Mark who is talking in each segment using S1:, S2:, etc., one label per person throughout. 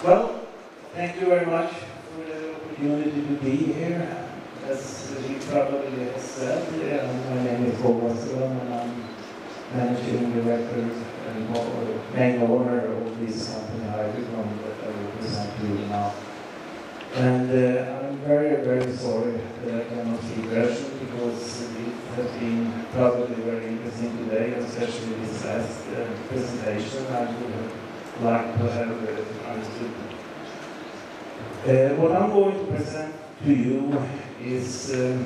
S1: Well, thank you very much for the opportunity to be here. As you probably have said, my name is Bohsse Westerlund and I'm managing director and main owner of this company, Hybricon, that I will present to you now. And I'm very, very sorry that I cannot speak Russian because it has been probably very interesting today, especially this last presentation. I would have liked to have understood. What I'm going to present to you is a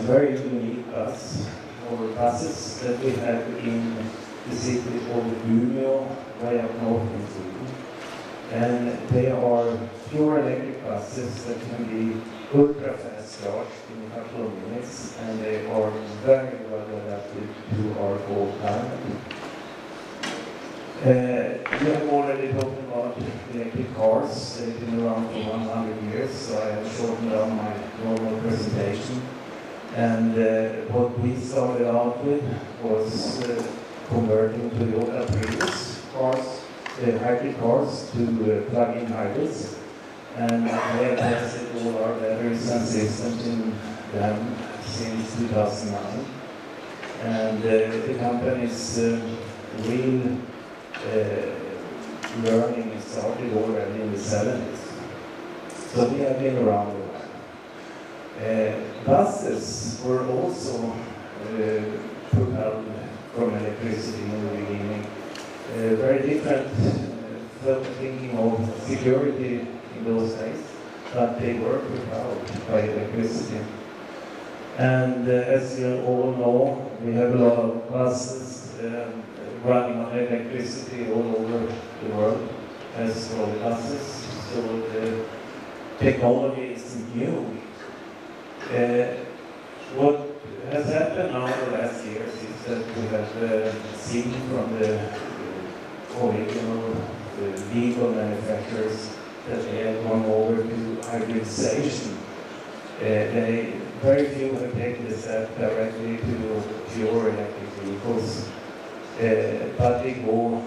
S1: very unique bus, or buses that we have in the city of Umeå, way up north in Sweden. And they are pure electric buses that can be ultra fast charged in a couple of minutes, and they are very well adapted to our cold climate. We have already talked about electric cars. They've been around for 100 years, so I have shortened down my normal presentation. And what we started out with was converting Toyota Prius cars, hybrid cars, to plug-in hybrids. And we have tested all our batteries and systems in them since 2009. And the company's real learning started already in the 70s. So we have been around a while. Buses were also propelled from electricity in the beginning. Very different thinking of security in those days, but they were propelled by electricity. And as you all know, we have a lot of buses running on electricity all over the world as well as buses, so the technology is new. What has happened now in the last years is that we have seen from the original vehicle manufacturers that they have gone over to hybridization. Very few have taken the step directly to pure electric vehicles. But they go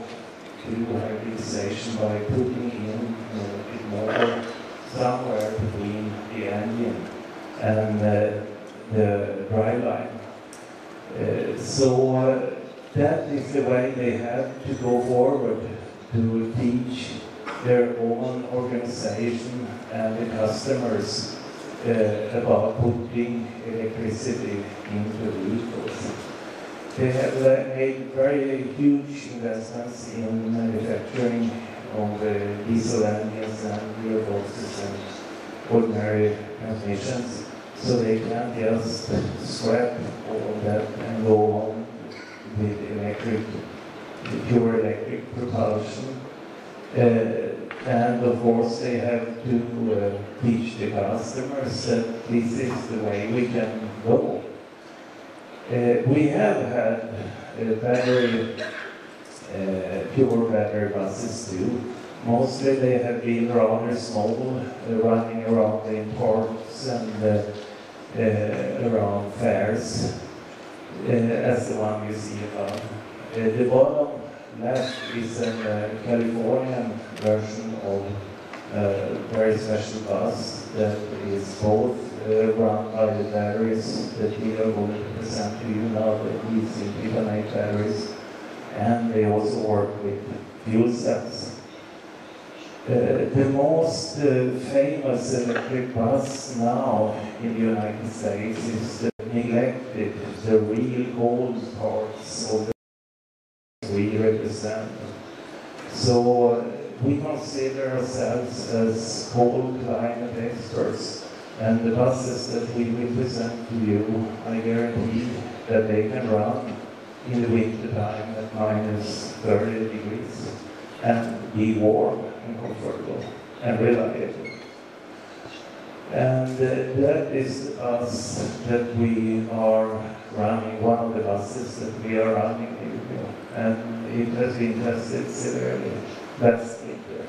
S1: to hybridization by putting in a bit more somewhere between the engine and the driveline. So that is the way they have to go forward to teach their own organization and the customers about putting electricity into vehicles. They have made very huge investments in manufacturing of diesel engines and gearboxes and ordinary transmissions, so they can just scrap all of that and go on with pure electric propulsion. And of course they have to teach the customers that this is the way we can go. We have had pure battery buses too. Mostly they have been rather small, running around in parks and around fairs, as the one you see above. The bottom left is a Californian version of a very special bus that is both run by the batteries that we are going to present to you now, that using Hybricon batteries, and they also work with fuel cells. The most famous electric bus now in the United States is neglected, the real old parts of the we represent. So we consider ourselves as cold climate experts, and the buses that we will present to you, I guarantee that they can run in the winter time at -30 degrees and be warm and comfortable and reliable. And that is the bus that we are running, one of the buses that we are running here, and it has been tested severely last winter.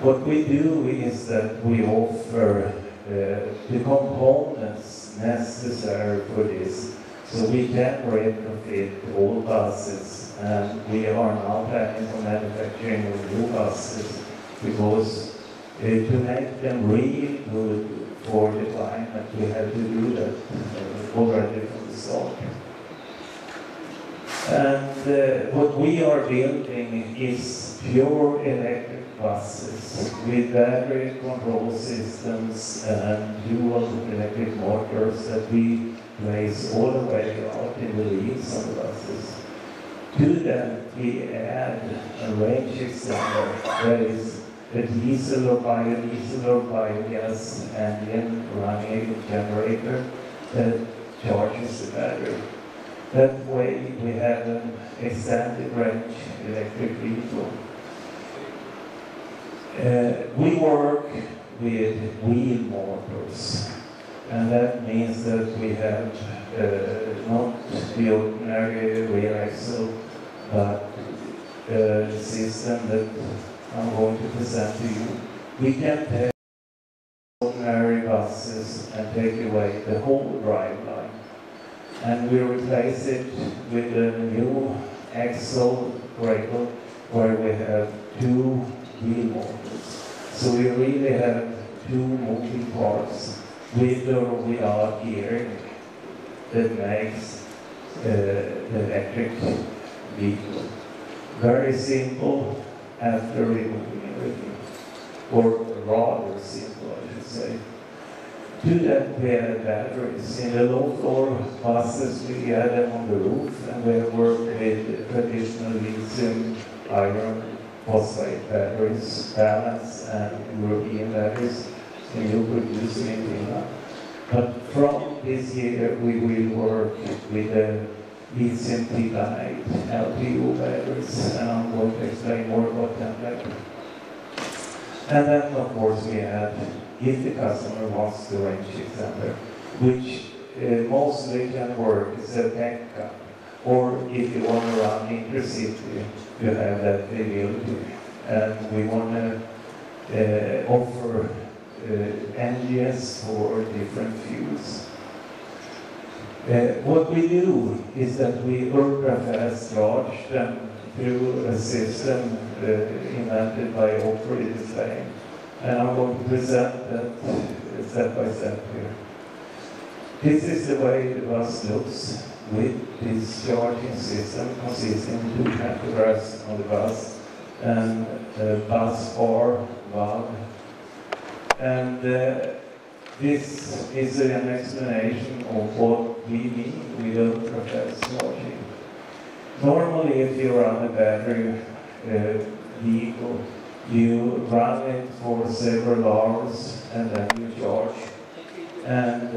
S1: What we do is that we offer the components necessary for this, So we can retrofit all buses, and we are now planning for manufacturing of new buses because to make them really good for the climate, we have to do that already from the start. And what we are building is pure electric buses with battery control systems and dual electric motors that we place all the way out in the wheels on the buses. To that we add a range extender that is a diesel or biodiesel or biogas engine running a generator that charges the battery. That way we have an extended range electric vehicle. We work with wheel motors, and that means that we have not the ordinary rear axle, but a system that I'm going to present to you. We can take ordinary buses and take away the whole driveline, and we replace it with a new axle cradle where we have two wheel motors. So we really have two moving parts with or without gearing that makes the electric vehicle very simple after removing everything, or rather simple, I should say. To that we add batteries. In the low-floor buses we add them on the roof, and we have worked with traditional lithium iron phosphate batteries, balance and European batteries, and you produce in Finland. But from this year we will work with the lithium titanate LPO batteries, and I'm going to explain more about them later. And then of course we add, if the customer wants the range extender, which mostly can work as a backup, or if you want to run intercity, you have that availability. And we want to offer engines for different fuels. What we do is that we ultra-fast charge them through a system invented by Operator Spain. And I'm going to present that step by step here. This is the way the bus looks with this charging system consisting of two pantographs on the bus and a bus bar valve. And this is an explanation of what we mean with ultra-fast charging. Normally, if you run a battery vehicle, you run it for several hours and then you charge. And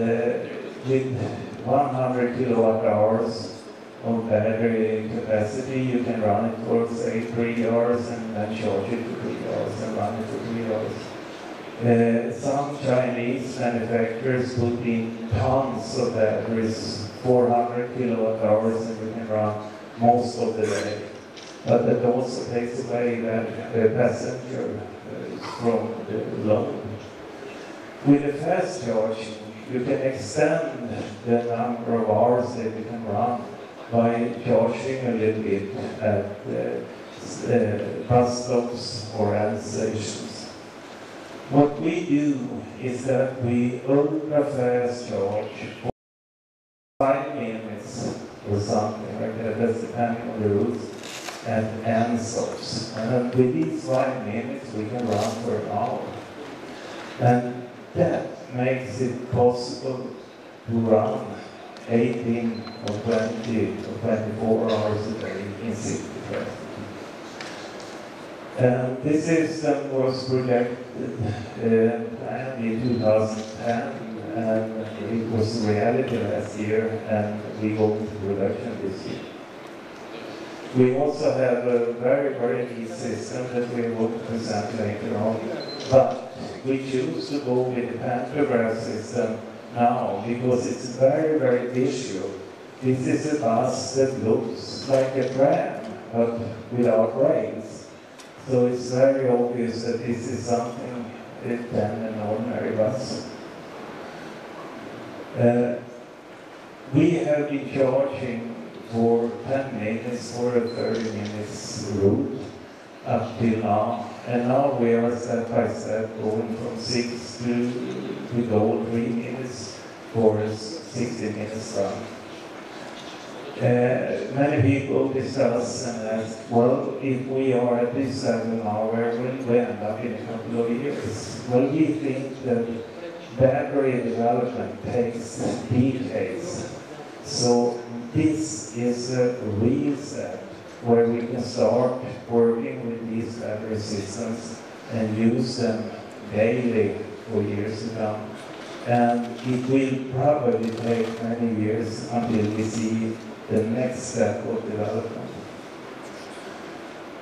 S1: with 100 kilowatt hours of battery capacity, you can run it for say 3 hours and then charge it for 3 hours and run it for 3 hours. Some Chinese manufacturers put in tons of batteries, 400 kilowatt hours, and you can run most of the day. But that also takes away that passenger from the load. With the fast charging, you can extend the number of hours that you can run by charging a little bit at bus stops or end stations. What we do is that we ultra-fast charge for 5 minutes or something like that, that's depending on the routes, and end stops. And with these 5 minutes we can run for an hour. And that makes it possible to run 18 or 20 or 24 hours a day in city traffic. This system was projected planned in 2010, and it was reality last year, and we go into production this year. We also have a very, very neat system that we will present later on, but we choose to go with the pantograph system now because it's very, very visual. This is a bus that looks like a tram, but without rails. So it's very obvious that this is something than an ordinary bus. We have been charging for 10 minutes for a 30 minutes route up till now. And now we are step by step going from 6 to go 3 minutes for a 60 minutes run. Many people discuss and ask, well, if we are at this level now, where will we end up in a couple of years? Well, we think that battery development takes decades. So this is a real step where we can start working with these battery systems and use them daily for years to come. And it will probably take many years until we see the next step of development.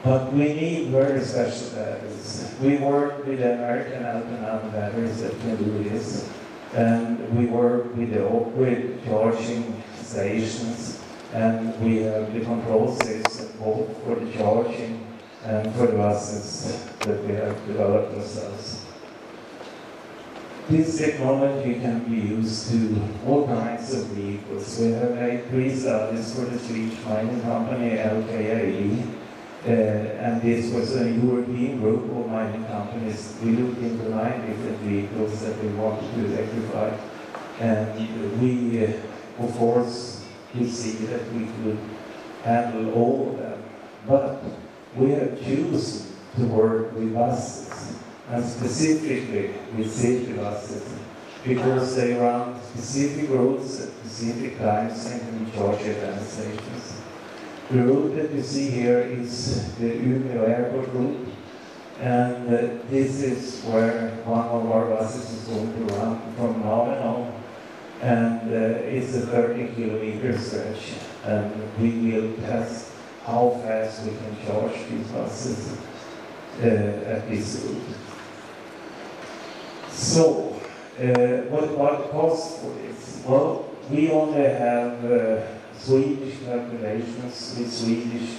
S1: But we need very special batteries. We work with the American Alkaline batteries that can do this, and we work with the off-grid charging stations, and we have the control system both for the charging and for the buses that we have developed ourselves. This technology can be used to all kinds of vehicles. We have made 3 studies for the Swedish mining company LKAB, and this was a European group of mining companies. We looked into 9 different vehicles that we wanted to electrify, and we, of course, could see that we could handle all of them. But we have chosen to work with buses, and specifically with city buses, because they run specific routes at specific times and can be charged at any stations. The route that you see here is the Umeå airport route, and this is where one of our buses is going to run from now and on, and it's a 30-kilometer stretch, and we will test how fast we can charge these buses at this route. So, what about the cost for this? Well, we only have Swedish calculations with Swedish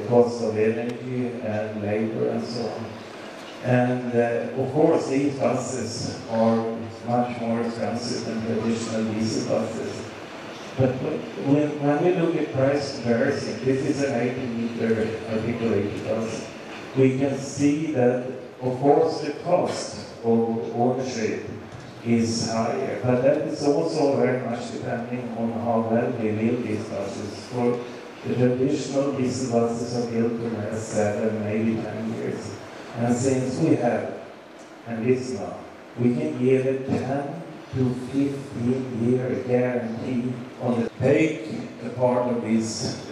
S1: cost of energy and labor and so on. And of course, these buses are much more expensive than traditional diesel buses. But when we look at price comparison, this is an 80-meter articulated bus. We can see that, of course, the cost of ownership is higher, but that is also very much depending on how well we build these buses. For the traditional diesel buses are built to last 7, maybe 10 years. And since we have, and this now, we can give a 10 to 15-year guarantee on the take a part of this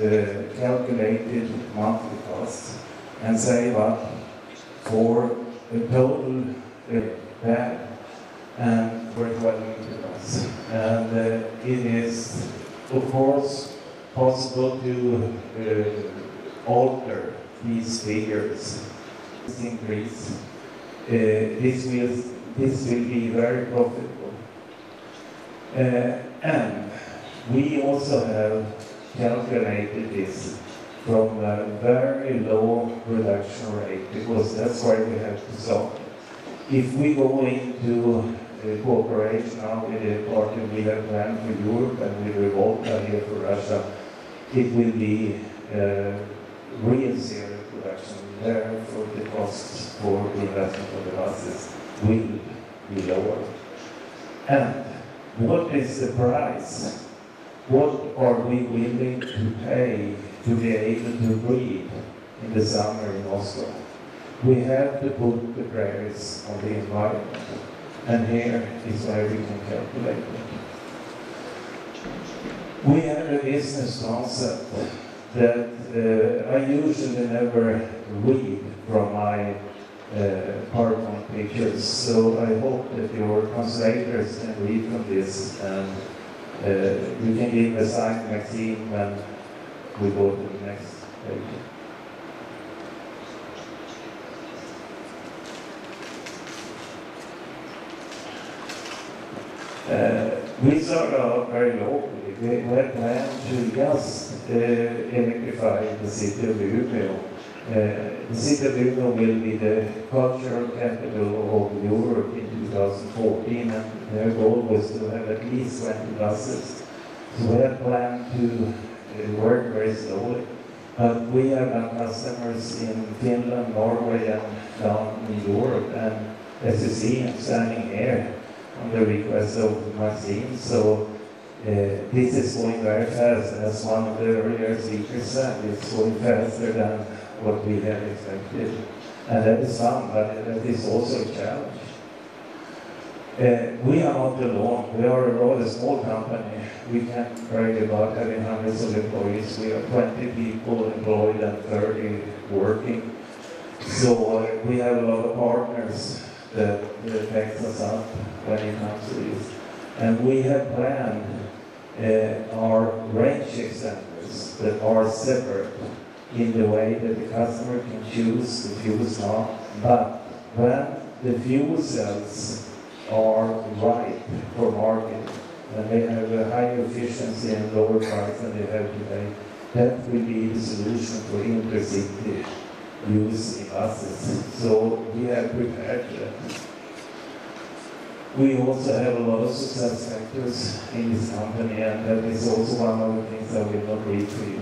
S1: calculated monthly cost and save up for a total bag and for 12 meters. And it is, of course, possible to alter these figures. This increase. This will be very profitable. And we also have calculated this from a very low production rate, because that's why we have to stop. If we go into cooperation now with the party we have planned for Europe and with Revolta here for Russia, it will be real serial production. Therefore, the costs for the investment of the buses will be lower. And what is the price? What are we willing to pay to be able to breathe in the summer in Oslo? We have to put the prairies on the environment, and here is where we can calculate it. We have a business concept that I usually never read from my PowerPoint pictures, so I hope that your translators can read from this, and you can give a sign to Maxime when we go to the next page. We started out very locally. We had planned to just electrify the city of Umeå. The city of Umeå will be the cultural capital of Europe in 2014, and their goal was to have at least 20 buses So we have planned to work very slowly. But we have customers in Finland, Norway, and down in Europe. And as you see, I'm standing here on the request of Maxine. So this is going very fast. As one of the earlier speakers said, it's going faster than what we had expected. And that is fun, but that is also a challenge. We are not alone. We are a rather small company. We can't brag about having hundreds of employees. We are 20 people employed and 30 working. So we have a lot of partners that backs us up when it comes to this. And we have planned our range extenders that are separate in the way that the customer can choose the fuel cell. But when the fuel cells are right for market, and they have a higher efficiency and lower price than they have today, that will be the solution for intercity use in buses. So we have prepared for that. We also have a lot of success factors in this company, and that is also one of the things I will not read for you.